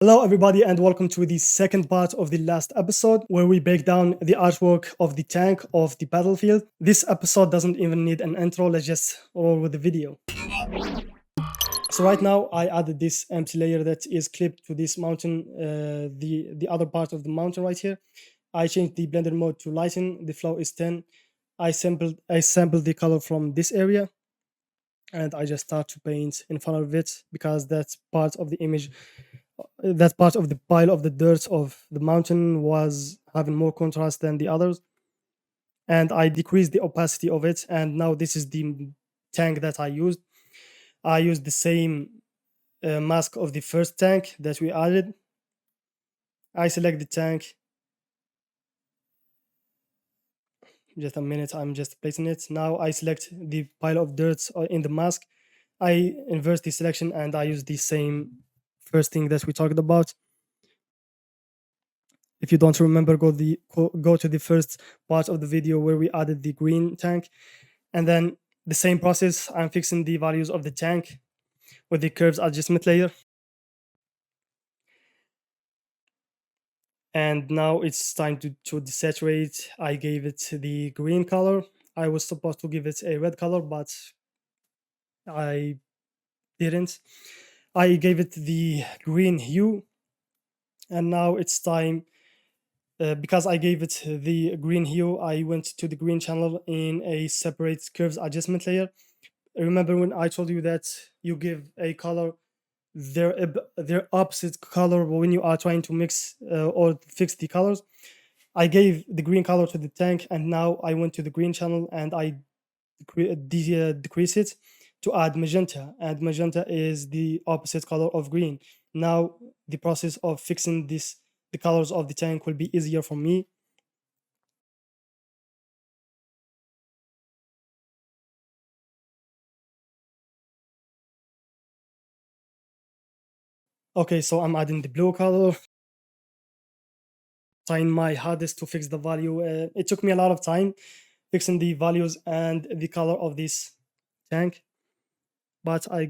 Hello, everybody, and welcome to the second part of the last episode where we break down the artwork of the tank of the battlefield. This episode doesn't even need an intro, let's just roll with the video. So right now I added this empty layer that is clipped to this mountain, the other part of the mountain right here. I changed the blender mode to lighten, the flow is 10. I sampled the color from this area and I just start to paint in front of it because that's part of the image. That part of the pile of the dirt of the mountain was having more contrast than the others, and I decreased the opacity of it. And now this is the tank that I used the same mask of the first tank that we added. I select the tank. Just a minute, I'm just placing it. Now I select the pile of dirt in the mask. I invert the selection and I use the same first thing that we talked about. If you don't remember, go to the first part of the video where we added the green tank. And then the same process, I'm fixing the values of the tank with the curves adjustment layer. And now it's time to desaturate. I gave it the green color. I was supposed to give it a red color, but I didn't. I gave it the green hue. And now it's time, because I gave it the green hue, I went to the green channel in a separate curves adjustment layer. Remember when I told you that you give a color their opposite color when you are trying to mix or fix the colors? I gave the green color to the tank, and now I went to the green channel and I decrease it to add magenta, and magenta is the opposite color of green. Now the process of fixing the colors of the tank will be easier for me. Okay, so I'm adding the blue color, trying my hardest to fix the value. It took me a lot of time fixing the values and the color of this tank, but I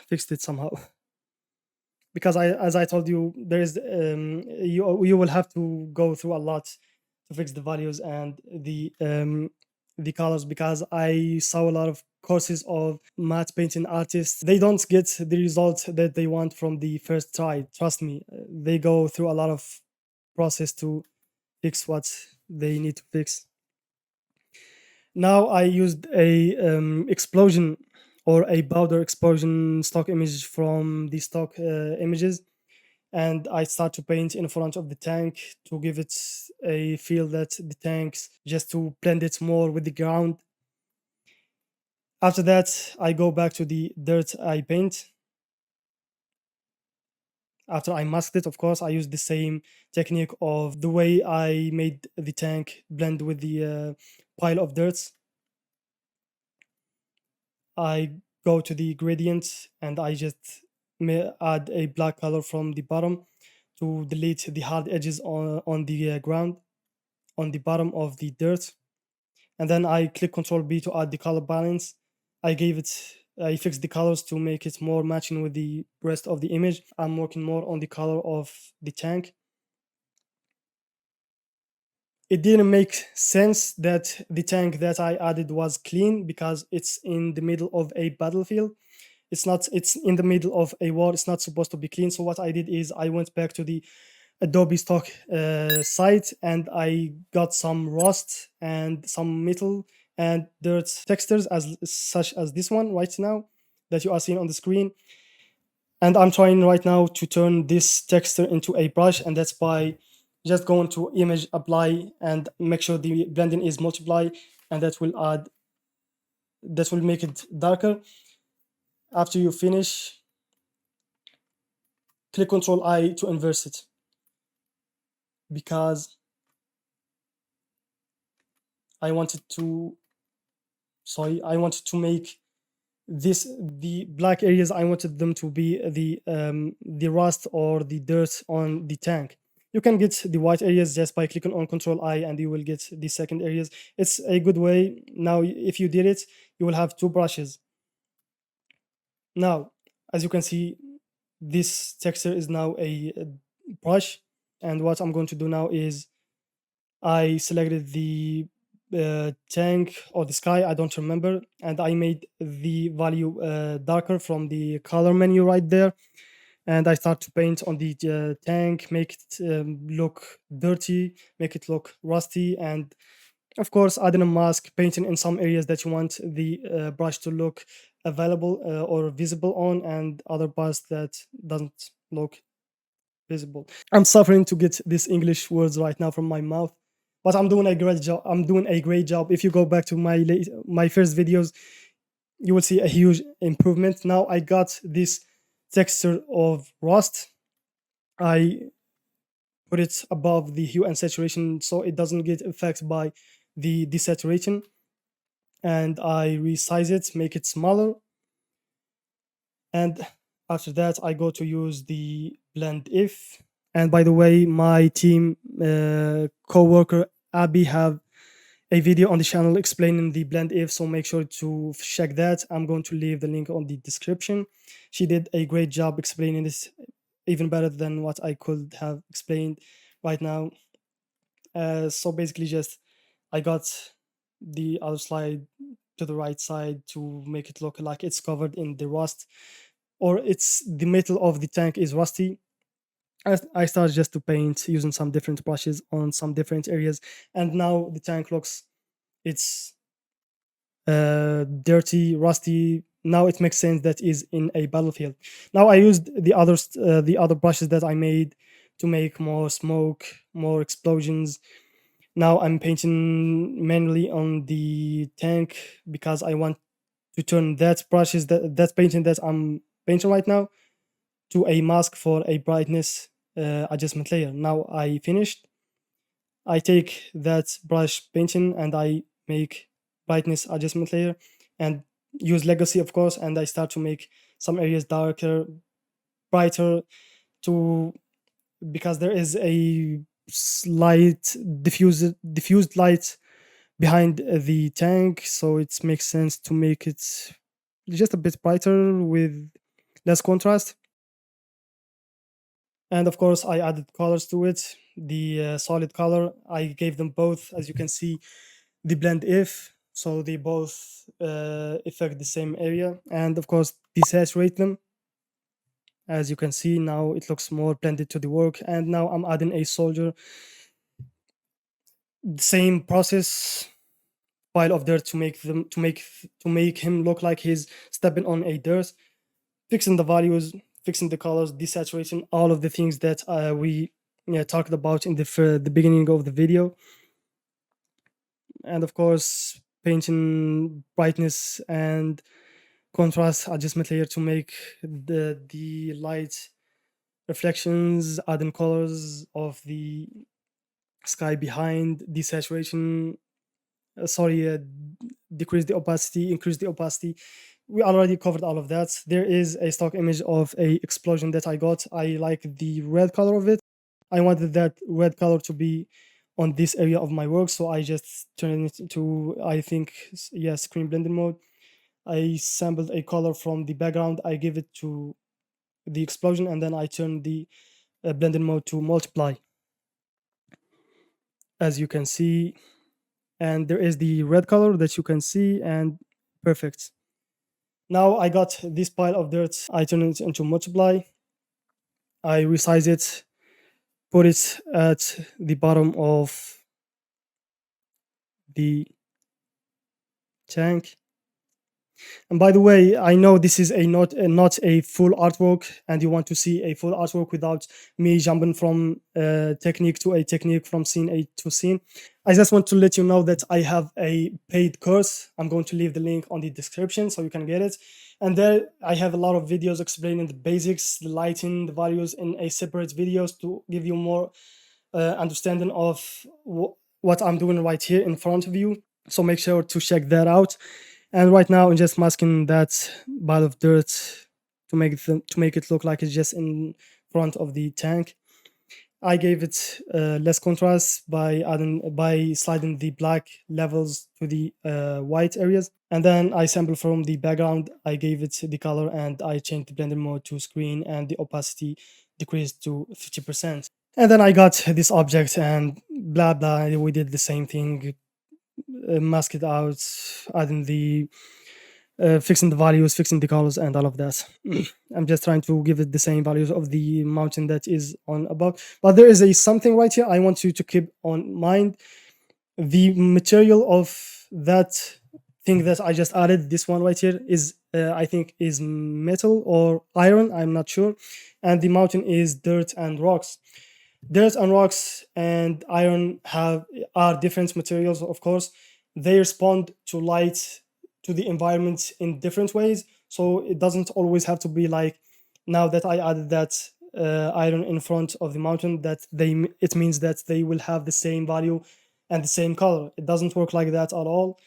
fixed it somehow. Because as I told you, there is you will have to go through a lot to fix the values and the colors, because I saw a lot of courses of matte painting artists. They don't get the result that they want from the first try. Trust me, they go through a lot of process to fix what they need to fix. Now I used a explosion or a powder explosion stock image from the stock images, and I start to paint in front of the tank to give it a feel that the tanks, just to blend it more with the ground. After that, I go back to the dirt I paint. After I masked it, of course, I use the same technique of the way I made the tank blend with the pile of dirt. I go to the gradient and I just add a black color from the bottom to delete the hard edges on the ground, on the bottom of the dirt. And then I click Control B to add the color balance. I fixed the colors to make it more matching with the rest of the image. I'm working more on the color of the tank. It didn't make sense that the tank that I added was clean because it's in the middle of a battlefield. It's in the middle of a war. It's not supposed to be clean. So what I did is I went back to the Adobe stock site and I got some rust and some metal and dirt textures, as such as this one right now that you are seeing on the screen. And I'm trying right now to turn this texture into a brush, and that's by just going to image apply and make sure the blending is multiply, and that will make it darker. After you finish, click Control I to inverse it, because I wanted to make the black areas, I wanted them to be the rust or the dirt on the tank. You can get the white areas just by clicking on Control I and you will get the second areas. It's a good way. Now if you did it, you will have two brushes. Now, as you can see, this texture is now a brush. And what I'm going to do now is I selected the tank or the sky, I don't remember, and I made the value darker from the color menu right there. And I start to paint on the tank, make it look dirty, make it look rusty, and of course adding a mask, painting in some areas that you want the brush to look available or visible on, and other parts that doesn't look visible. I'm suffering to get these English words right now from my mouth, but I'm doing a great job. I'm doing a great job. If you go back to my first videos, you will see a huge improvement. Now I got this texture of rust. I put it above the hue and saturation so it doesn't get affected by the desaturation, and I resize it, make it smaller. And after that I go to use the blend if. And by the way, my team co-worker Abby have a video on the channel explaining the blend if, so make sure to check that. I'm going to leave the link on the description. She did a great job explaining this, even better than what I could have explained right now. So basically just I got the other slide to the right side to make it look like it's covered in the rust, or it's the metal of the tank is rusty. I started just to paint using some different brushes on some different areas, and now the tank looks, it's dirty, rusty. Now it makes sense that is in a battlefield. Now I used the other brushes that I made to make more smoke, more explosions. Now I'm painting manually on the tank because I want to turn that painting that I'm painting right now to a mask for a brightness adjustment layer. Now I finished. I take that brush painting and I make brightness adjustment layer and use legacy, of course, and I start to make some areas darker, brighter, to because there is a slight diffused light behind the tank, so it makes sense to make it just a bit brighter with less contrast. And of course I added colors to it. The solid color, I gave them both, as you can see, the blend if, so they both affect the same area, and of course desaturate them. As you can see, now it looks more blended to the work. And now I'm adding a soldier, the same process, pile of dirt to make him look like he's stepping on a dirt, fixing the values, fixing the colors, desaturation, all of the things that we talked about in the beginning of the video. And of course painting brightness and contrast adjustment layer to make the light reflections, adding colors of the sky behind, desaturation, decrease the opacity, increase the opacity. We already covered all of that. There is a stock image of a explosion that I got. I like the red color of it. I wanted that red color to be on this area of my work, so I just turned it into, I think, screen blending mode. I sampled a color from the background, I give it to the explosion, and then I turn the blending mode to multiply, as you can see. And there is the red color that you can see, and perfect. Now I got this pile of dirt, I turn it into multiply, I resize it, put it at the bottom of the tank. And by the way, I know this is not a full artwork, and you want to see a full artwork without me jumping from technique to a technique, from scene A to scene. I just want to let you know that I have a paid course. I'm going to leave the link on the description so you can get it. And there I have a lot of videos explaining the basics, the lighting, the values in a separate videos to give you more understanding of what I'm doing right here in front of you. So make sure to check that out. And right now I'm just masking that pile of dirt to make it look like it's just in front of the tank. I gave it less contrast by sliding the black levels to the white areas, and then I sampled from the background. I gave it the color, and I changed the blending mode to screen, and the opacity decreased to 50%. And then I got this object, and blah blah. We did the same thing, mask it out, adding the fixing the values, fixing the colors, and all of that. I'm just trying to give it the same values of the mountain that is on above. But there is a something right here I want you to keep on mind. The material of that thing that I just added, this one right here, is I think is metal or iron. I'm not sure, and the mountain is dirt and rocks. Dirt and rocks and iron have are different materials, of course. They respond to light, to the environment in different ways. So it doesn't always have to be like, now that I added that iron in front of the mountain, that it means that they will have the same value and the same color. It doesn't work like that at all.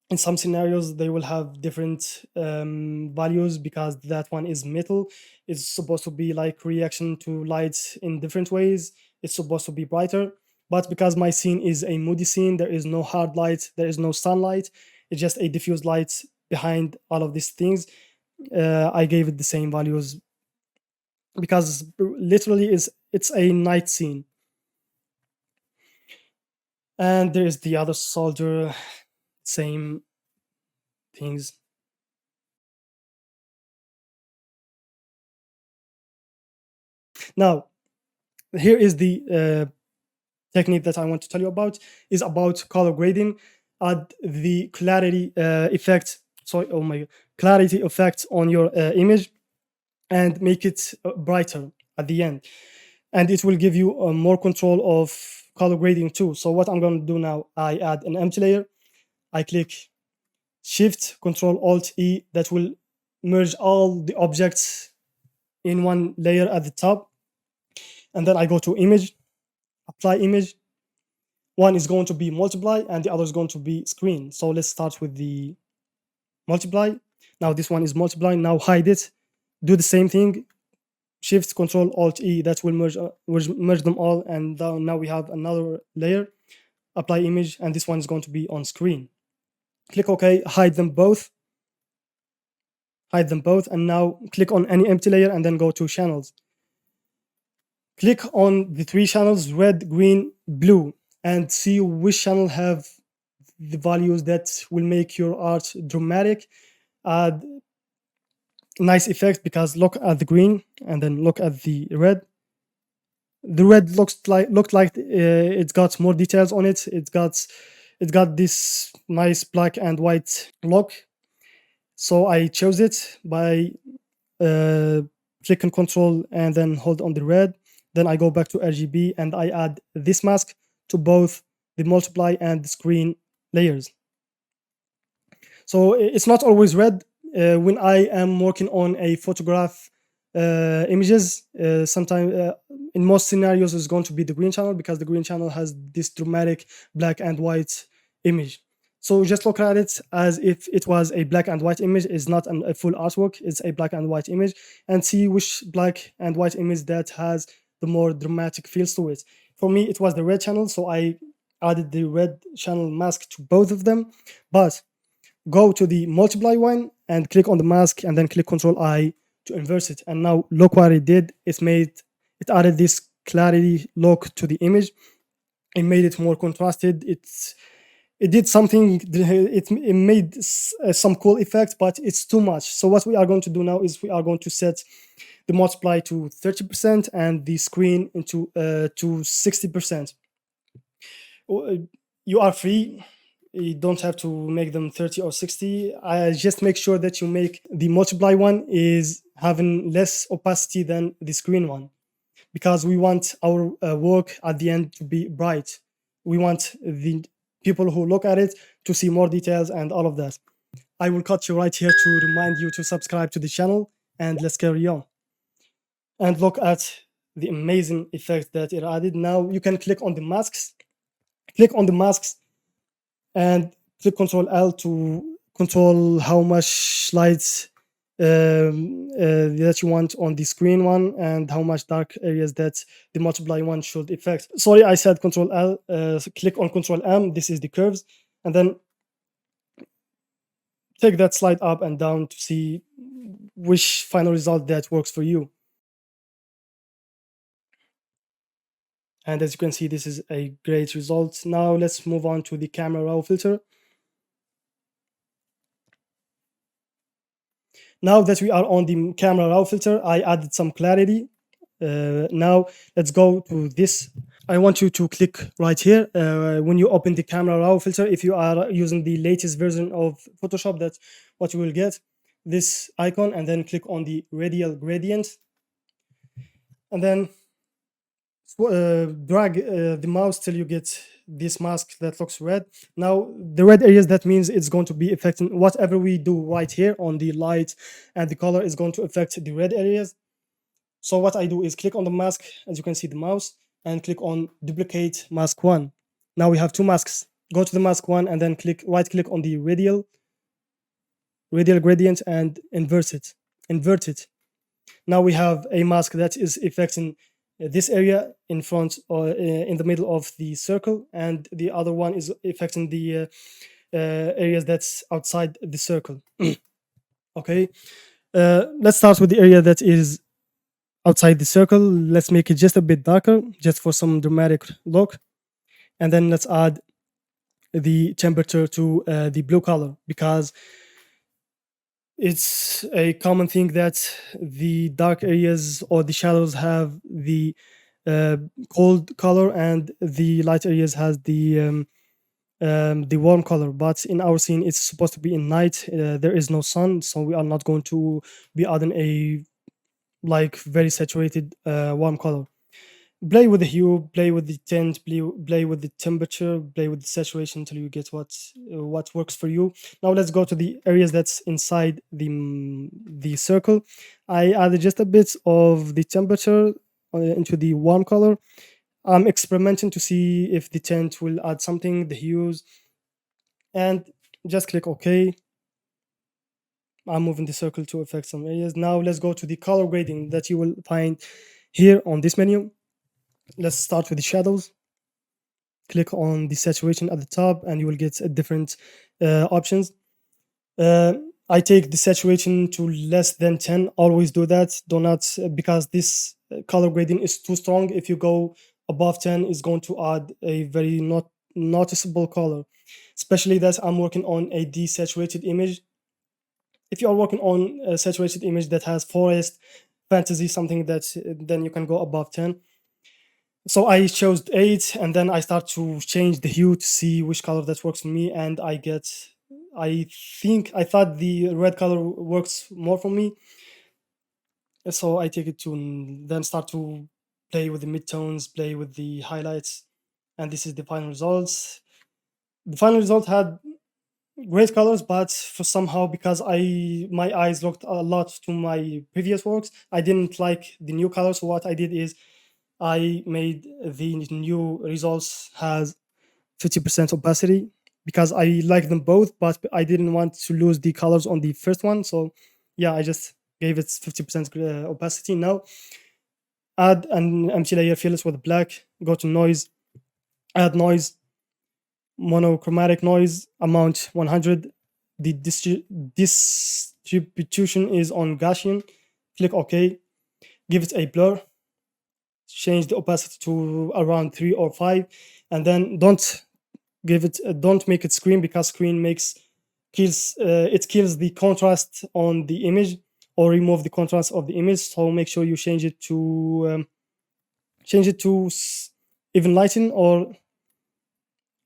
In some scenarios they will have different values, because that one is metal. It's supposed to be like reaction to light in different ways. It's supposed to be brighter, but because my scene is a moody scene, there is no hard light, there is no sunlight, it's just a diffused light behind all of these things. I gave it the same values because literally it's a night scene. And there is the other soldier, same things. Now, here is the technique that I want to tell you about, is about color grading. Add the clarity effect, sorry, oh my, clarity effect on your image, and make it brighter at the end. And it will give you more control of color grading too. So what I'm going to do now, I add an empty layer. I click Shift Control Alt E. That will merge all the objects in one layer at the top. And then I go to image, apply image. One is going to be multiply and the other is going to be screen. So let's start with the multiply. Now this one is multiply. Now hide it. Do the same thing. Shift Control Alt E. That will merge them all. And now we have another layer. Apply image, and this one is going to be on screen. Click OK. Hide them both. Hide them both. And now click on any empty layer and then go to channels. Click on the three channels, red, green, blue, and see which channel have the values that will make your art dramatic. Add nice effect, because look at the green and then look at the red. The red looked like it's got more details on it. It's got this nice black and white look. So I chose it by click and control and then hold on the red. Then I go back to RGB and I add this mask to both the multiply and the screen layers. So it's not always red. When I am working on a photograph images, sometimes in most scenarios it's going to be the green channel, because the green channel has this dramatic black and white image. So just look at it as if it was a black and white image. It's not a full artwork, it's a black and white image, and see which black and white image that has the more dramatic feels to it. For me, it was the red channel, so I added the red channel mask to both of them. But go to the multiply one and click on the mask and then click Control I to inverse it. And now look what it did. It added this clarity look to the image. It made it more contrasted. It did something. It made some cool effect, but it's too much. So what we are going to do now is we are going to set the multiply to 30% and the screen into to 60%. You are free. You don't have to make them 30 or 60. I just make sure that you make the multiply one is having less opacity than the screen one, because we want our work at the end to be bright. We want the people who look at it to see more details and all of that. I will cut you right here to remind you to subscribe to the channel, and let's carry on. And look at the amazing effect that it added. Now you can click on the masks. Click on the masks and click Control L to control how much light that you want on the screen one, and how much dark areas that the multiply one should affect. Sorry, I said Control L. So click on Control M. This is the curves, and then take that slide up and down to see which final result that works for you. And as you can see, this is a great result. Now let's move on to the camera raw filter. Now that we are on the camera raw filter, I added some clarity. Now let's go to this. I want you to click right here. When you open the camera raw filter, if you are using the latest version of Photoshop, that's what you will get. This icon, and then click on the radial gradient. And then drag the mouse till you get this mask that looks red. Now the red areas, that means it's going to be affecting whatever we do right here on the light, and the color is going to affect the red areas. So what I do is click on the mask, as you can see the mouse, and click on duplicate mask one. Now we have two masks. Go to the mask one and then right click on the radial gradient and invert it. Now we have a mask that is affecting this area in front or in the middle of the circle, and the other one is affecting the areas that's outside the circle. Okay, let's start with the area that is outside the circle. Let's make it just a bit darker, just for some dramatic look, and then let's add the temperature to the blue color, because it's a common thing that the dark areas or the shadows have the cold color, and the light areas has the warm color. But in our scene, it's supposed to be in night. There is no sun, so we are not going to be adding a like very saturated warm color. Play with the hue, play with the tint, play with the temperature, play with the saturation until you get what works for you. Now let's go to the areas that's inside the circle. I added just a bit of the temperature into the warm color. I'm experimenting to see if the tint will add something, the hues, and just click OK. I'm moving the circle to affect some areas. Now let's go to the color grading that you will find here on this menu. Let's start with the shadows. Click on the saturation at the top and you will get different options. I take the saturation to less than 10. Always do that. Do not, because this color grading is too strong. If you go above 10, it's going to add a very not noticeable color, especially that I'm working on a desaturated image. If you are working on a saturated image that has forest, fantasy, something that, then you can go above 10. So I chose 8, and then I start to change the hue to see which color that works for me, and I thought the red color works more for me, so I take it to then start to play with the midtones, play with the highlights, and this is the final results. The final result had great colors, but for somehow, because my eyes looked a lot to my previous works, I didn't like the new colors. So what I did is I made the new results has 50% opacity, because I like them both, but I didn't want to lose the colors on the first one. So yeah, I just gave it 50% opacity. Now add an empty layer, fill it with black, go to noise, add noise, monochromatic noise, amount 100. The distribution is on Gaussian. Click OK. Give it a blur. Change the opacity to around 3 or 5, and then don't make it screen, because screen kills the contrast on the image, or remove the contrast of the image. So make sure you change it to even lighten, or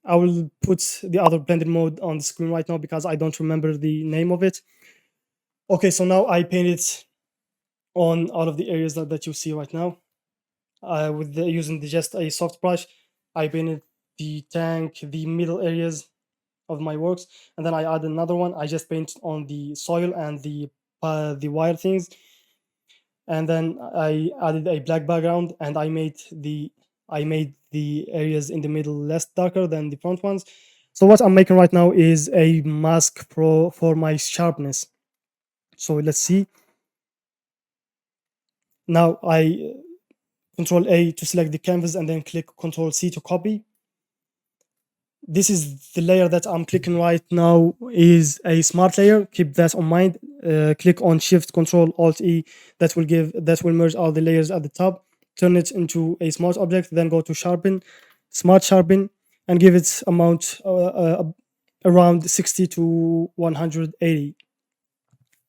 I will put the other blended mode on the screen right now because I don't remember the name of it. Okay, so now I painted on all of the areas that you see right now. Using just a soft brush, I painted the tank, the middle areas of my works, and then I add another one. I just painted on the soil and the wire things, and then I added a black background, and I made the areas in the middle less darker than the front ones. So what I'm making right now is a mask for my sharpness. So let's see. Now I Control A to select the canvas and then click Control C to copy. This is the layer that I'm clicking right now is a smart layer. Keep that on mind. Click on Shift Control Alt E. That will merge all the layers at the top. Turn it into a smart object. Then go to Sharpen, Smart Sharpen, and give its amount around 60 to 180.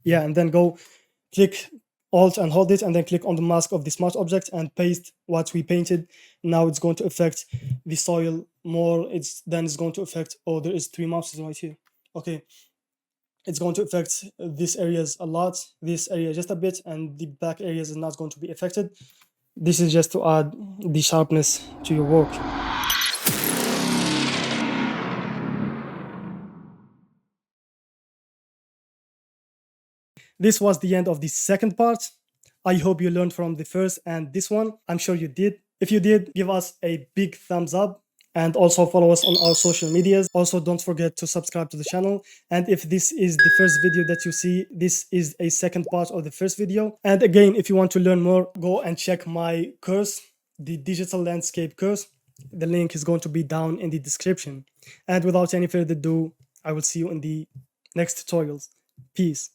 Yeah, and then go click Alt and hold it, and then click on the mask of the smart object and paste what we painted. Now it's going to affect the soil more. It's going to affect. Oh, there is 3 mouses right here. Okay, it's going to affect these areas a lot. This area just a bit, and the back areas is not going to be affected. This is just to add the sharpness to your work. This was the end of the second part. I hope you learned from the first and this one. I'm sure you did. If you did, give us a big thumbs up and also follow us on our social medias. Also, don't forget to subscribe to the channel. And if this is the first video that you see, this is a second part of the first video. And again, if you want to learn more, go and check my course, the digital landscape course. The link is going to be down in the description. And without any further ado, I will see you in the next tutorials. Peace.